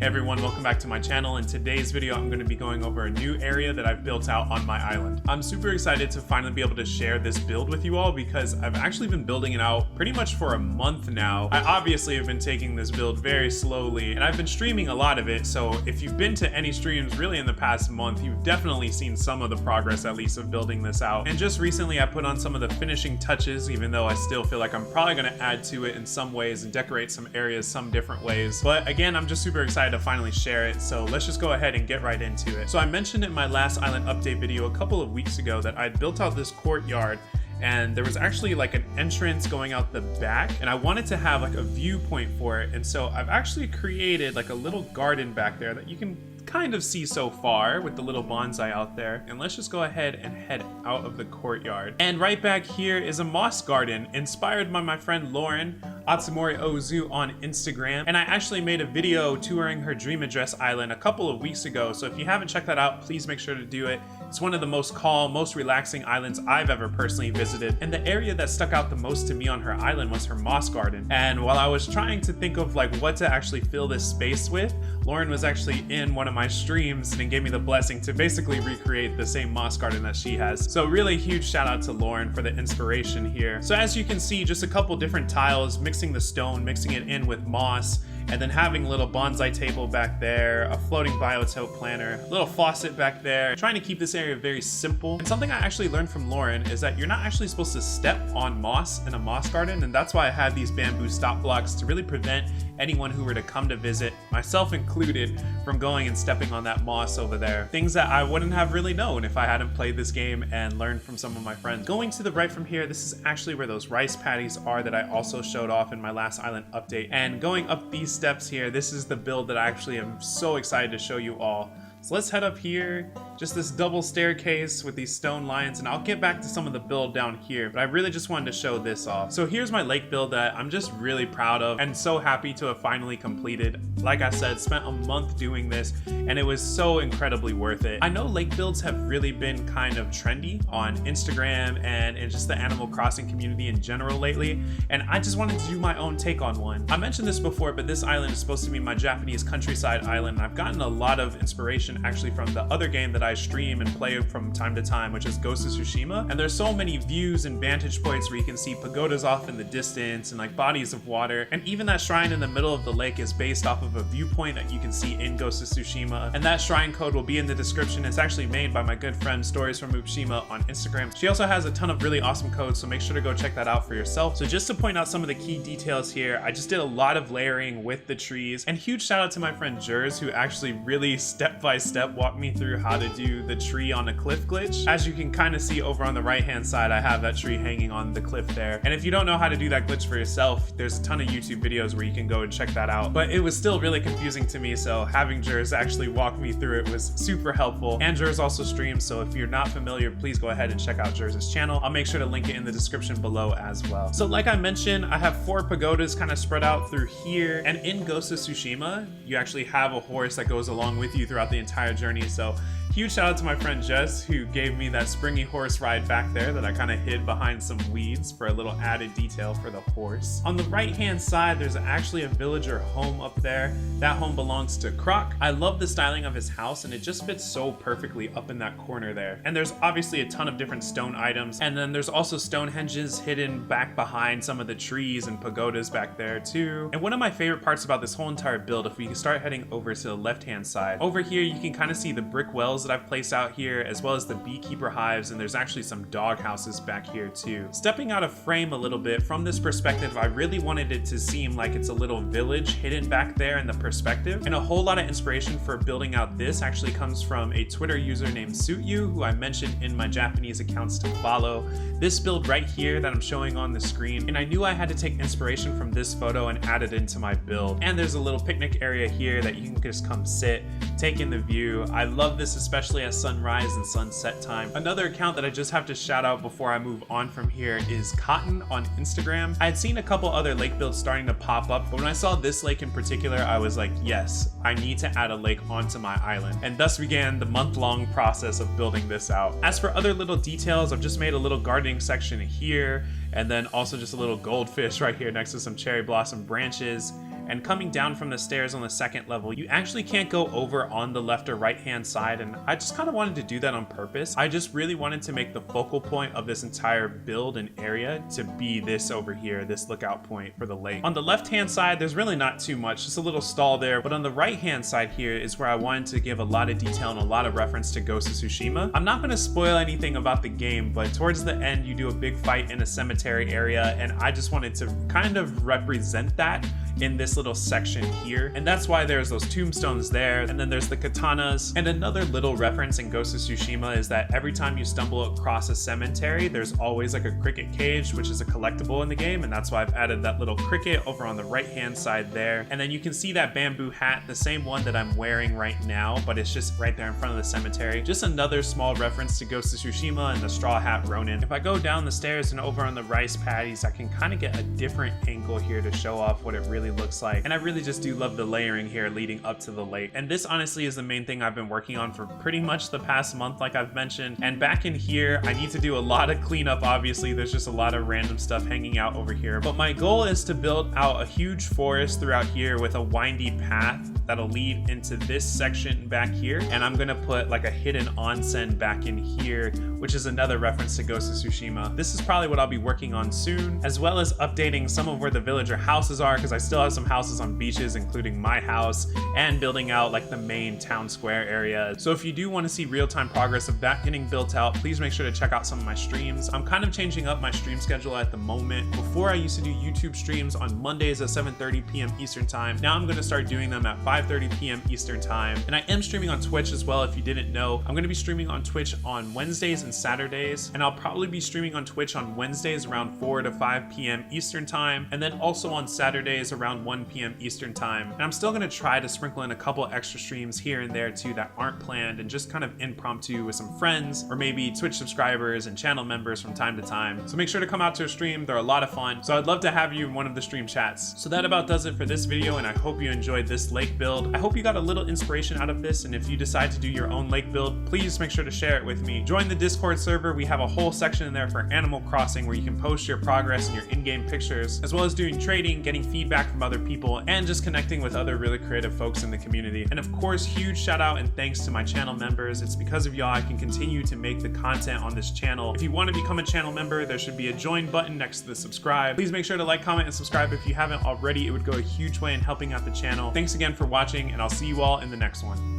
everyone, welcome back to my channel. In today's video, I'm going to be going over a new area that I've built out on my island. I'm super excited to finally be able to share this build with you all because I've actually been building it out pretty much for a month now. I obviously have been taking this build very slowly and I've been streaming a lot of it, so if you've been to any streams really in the past month, you've definitely seen some of the progress at least of building this out. And just recently I put on some of the finishing touches, even though I still feel like I'm probably going to add to it in some ways and decorate some areas some different ways. But again, I'm just super excited to finally share it, so let's just go ahead and get right into it. So I mentioned in my last island update video a couple of weeks ago that I'd built out this courtyard and there was actually like an entrance going out the back and I wanted to have like a viewpoint for it, and so I've actually created like a little garden back there that you can kind of see so far with the little bonsai out there. And let's just go ahead and head out of the courtyard. And right back here is a moss garden inspired by my friend Lauren Atsumori Ozu on Instagram, and I actually made a video touring her dream address island a couple of weeks ago, so if you haven't checked that out, please make sure to do it. It's one of the most calm, most relaxing islands I've ever personally visited, and the area that stuck out the most to me on her island was her moss garden. And while I was trying to think of like what to actually fill this space with, Lauren was actually in one of my streams and gave me the blessing to basically recreate the same moss garden that she has. So really huge shout out to Lauren for the inspiration here. So as you can see, just a couple different tiles, mixing the stone, mixing it in with moss, and then having a little bonsai table back there, a floating biotope planter, a little faucet back there, trying to keep this area very simple. And something I actually learned from Lauren is that you're not actually supposed to step on moss in a moss garden, and that's why I had these bamboo stop blocks to really prevent anyone who were to come to visit, myself included, from going and stepping on that moss over there. Things that I wouldn't have really known if I hadn't played this game and learned from some of my friends. Going to the right from here, this is actually where those rice paddies are that I also showed off in my last island update. And going up these steps here, this is the build that I actually am so excited to show you all. So let's head up here, just this double staircase with these stone lions, and I'll get back to some of the build down here, but I really just wanted to show this off. So here's my lake build that I'm just really proud of and so happy to have finally completed. Like I said, spent a month doing this and it was so incredibly worth it. I know lake builds have really been kind of trendy on Instagram and in just the Animal Crossing community in general lately, and I just wanted to do my own take on one. I mentioned this before, but this island is supposed to be my Japanese countryside island, and I've gotten a lot of inspiration actually from the other game that I stream and play from time to time, which is Ghost of Tsushima. And there's so many views and vantage points where you can see pagodas off in the distance and like bodies of water, and even that shrine in the middle of the lake is based off of a viewpoint that you can see in Ghost of Tsushima, and that shrine code will be in the description. It's actually made by my good friend Stories from Tsushima on Instagram. She also has a ton of really awesome codes, so make sure to go check that out for yourself. So just to point out some of the key details here, I just did a lot of layering with the trees, and huge shout out to my friend Jers, who actually really step by step walked me through how to do the tree on a cliff glitch. As you can kind of see over on the right hand side, I have that tree hanging on the cliff there, and if you don't know how to do that glitch for yourself, there's a ton of YouTube videos where you can go and check that out. But it was still really confusing to me, so having Jers actually walk me through it was super helpful. And Jers also streams, so if you're not familiar, please go ahead and check out Jers' channel. I'll make sure to link it in the description below as well. So like I mentioned, I have 4 pagodas kind of spread out through here, and in Ghost of Tsushima you actually have a horse that goes along with you throughout the entire journey. So huge shout out to my friend Jess, who gave me that springy horse ride back there that I kind of hid behind some weeds for a little added detail for the horse. On the right hand side, there's actually a villager home up there. That home belongs to Croc. I love the styling of his house and it just fits so perfectly up in that corner there. And there's obviously a ton of different stone items, and then there's also Stonehenges hidden back behind some of the trees and pagodas back there too. And one of my favorite parts about this whole entire build, if we can start heading over to the left hand side, over here you can kind of see the brick wells that I've placed out here, as well as the beekeeper hives, and there's actually some dog houses back here too. Stepping out of frame a little bit from this perspective, I really wanted it to seem like it's a little village hidden back there in the perspective, and a whole lot of inspiration for building out this actually comes from a Twitter user named Suityu, who I mentioned in my Japanese accounts to follow. This build right here that I'm showing on the screen, and I knew I had to take inspiration from this photo and add it into my build. And there's a little picnic area here that you can just come sit, take in the view. I love this especially at sunrise and sunset time. Another account that I just have to shout out before I move on from here is Cotton on Instagram. I had seen a couple other lake builds starting to pop up, but when I saw this lake in particular, I was like, yes, I need to add a lake onto my island. And thus began the month-long process of building this out. As for other little details, I've just made a little gardening section here, and then also just a little goldfish right here next to some cherry blossom branches. And coming down from the stairs on the second level, you actually can't go over on the left or right hand side, and I just kind of wanted to do that on purpose. I just really wanted to make the focal point of this entire build and area to be this over here, this lookout point for the lake. On the left hand side, there's really not too much, just a little stall there, but on the right hand side here is where I wanted to give a lot of detail and a lot of reference to Ghost of Tsushima. I'm not going to spoil anything about the game, but towards the end you do a big fight in a cemetery area, and I just wanted to kind of represent that in this little section here, and that's why there's those tombstones there, and then there's the katanas. And another little reference in Ghost of Tsushima is that every time you stumble across a cemetery, there's always like a cricket cage, which is a collectible in the game, and that's why I've added that little cricket over on the right hand side there. And then you can see that bamboo hat, the same one that I'm wearing right now, but it's just right there in front of the cemetery. Just another small reference to Ghost of Tsushima and the straw hat Ronin. If I go down the stairs and over on the rice paddies, I can kind of get a different angle here to show off what it really looks like. And I really just do love the layering here leading up to the lake. And this honestly is the main thing I've been working on for pretty much the past month, like I've mentioned. And back in here, I need to do a lot of cleanup. Obviously, there's just a lot of random stuff hanging out over here. But my goal is to build out a huge forest throughout here with a windy path that'll lead into this section back here. And I'm gonna put like a hidden onsen back in here, which is another reference to Ghost of Tsushima. This is probably what I'll be working on soon, as well as updating some of where the villager houses are, because I still have some houses on beaches, including my house, and building out like the main town square area. So if you do want to see real-time progress of that getting built out, please make sure to check out some of my streams. I'm kind of changing up my stream schedule at the moment. Before I used to do YouTube streams on Mondays at 7:30 p.m. Eastern time. Now I'm going to start doing them at 5:30 p.m. Eastern time. And I am streaming on Twitch as well, if you didn't know. I'm going to be streaming on Twitch on Wednesdays and Saturdays, and I'll probably be streaming on Twitch on Wednesdays around 4 to 5 p.m. Eastern time, and then also on Saturdays around 1 p.m. Eastern time. And I'm still going to try to sprinkle in a couple extra streams here and there too that aren't planned, and just kind of impromptu with some friends or maybe Twitch subscribers and channel members from time to time. So make sure to come out to a stream. They're a lot of fun, so I'd love to have you in one of the stream chats. So that about does it for this video, and I hope you enjoyed this lake build. I hope you got a little inspiration out of this, and if you decide to do your own lake build, please make sure to share it with me. Join the Discord server. We have a whole section in there for Animal Crossing where you can post your progress and your in-game pictures, as well as doing trading, getting feedback from other people, and just connecting with other really creative folks in the community. And of course, huge shout out and thanks to my channel members. It's because of y'all I can continue to make the content on this channel. If you want to become a channel member, there should be a join button next to the subscribe. Please make sure to like, comment, and subscribe if you haven't already. It would go a huge way in helping out the channel. Thanks again for watching, and I'll see you all in the next one.